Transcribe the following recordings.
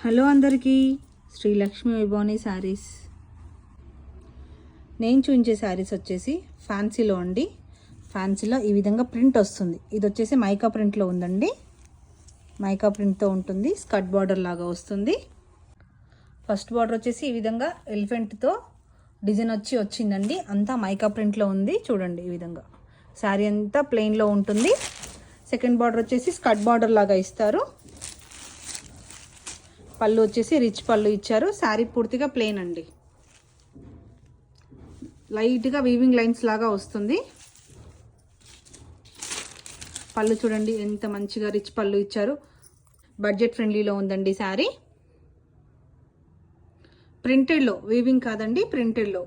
Hello అందరికీ, శ్రీ లక్ష్మీ వైభవని శారీస్. నేను చూపించే శారీస్ వచ్చేసి ఫ్యాన్సీలో అండి. ఫ్యాన్సీలో ఈ విధంగా ప్రింట్ వస్తుంది. ఇది వచ్చేసి మైకా ప్రింట్లో ఉందండి. మైకా ప్రింట్తో ఉంటుంది. స్కర్ట్ బార్డర్ లాగా వస్తుంది. ఫస్ట్ బార్డర్ వచ్చేసి ఈ విధంగా ఎలిఫెంట్తో డిజైన్ వచ్చిందండి. అంతా మైకా ప్రింట్లో ఉంది. చూడండి, ఈ విధంగా శారీ అంతా ప్లెయిన్లో ఉంటుంది. సెకండ్ బార్డర్ వచ్చేసి స్కర్ట్ బార్డర్ లాగా ఇస్తారు. పళ్ళు వచ్చేసి రిచ్ పళ్ళు ఇచ్చారు. శారీ పూర్తిగా ప్లెయిన్ అండి. లైట్గా వీవింగ్ లైన్స్ లాగా వస్తుంది. పళ్ళు చూడండి ఎంత మంచిగా రిచ్ పళ్ళు ఇచ్చారు. బడ్జెట్ ఫ్రెండ్లీలో ఉందండి శారీ. ప్రింటెడ్లో, వీవింగ్ కాదండి, ప్రింటెడ్లో.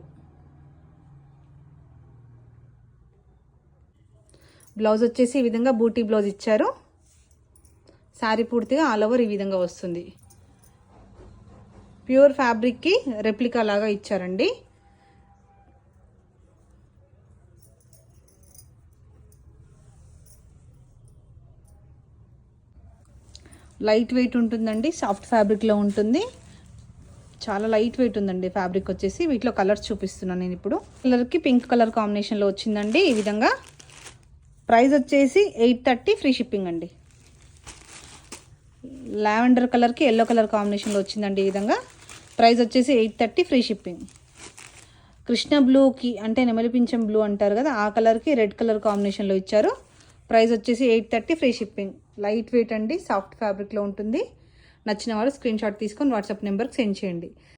బ్లౌజ్ వచ్చేసి ఈ విధంగా బూటీ బ్లౌజ్ ఇచ్చారు. శారీ పూర్తిగా ఆల్ ఓవర్ ఈ విధంగా వస్తుంది. ప్యూర్ ఫ్యాబ్రిక్కి రెప్లికా లాగా ఇచ్చారండి. లైట్ వెయిట్ ఉంటుందండి. సాఫ్ట్ ఫ్యాబ్రిక్లో ఉంటుంది. చాలా లైట్ వెయిట్ ఉందండి ఫ్యాబ్రిక్ వచ్చేసి. వీటిలో కలర్స్ చూపిస్తున్నాను నేను ఇప్పుడు. కలర్కి పింక్ కలర్ కాంబినేషన్లో వచ్చిందండి ఈ విధంగా. ప్రైస్ వచ్చేసి 830 ఫ్రీ షిప్పింగ్ అండి. లావెండర్ కలర్కి ఎల్లో కలర్ కాంబినేషన్లో వచ్చిందండి ఈ విధంగా. ప్రైస్ వచ్చేసి 830 ఫ్రీ షిప్పింగ్. కృష్ణ బ్లూకి అంటే నెమలిపించం బ్లూ అంటారు కదా, ఆ కలర్కి రెడ్ కలర్ కాంబినేషన్లో ఇచ్చారు. ప్రైస్ వచ్చేసి 830 ఫ్రీ షిప్పింగ్. లైట్ వెయిట్ అండి, సాఫ్ట్ ఫ్యాబ్రిక్లో ఉంటుంది. నచ్చిన వారు స్క్రీన్ షాట్ తీసుకొని వాట్సాప్ నెంబర్కి సెండ్ చేయండి.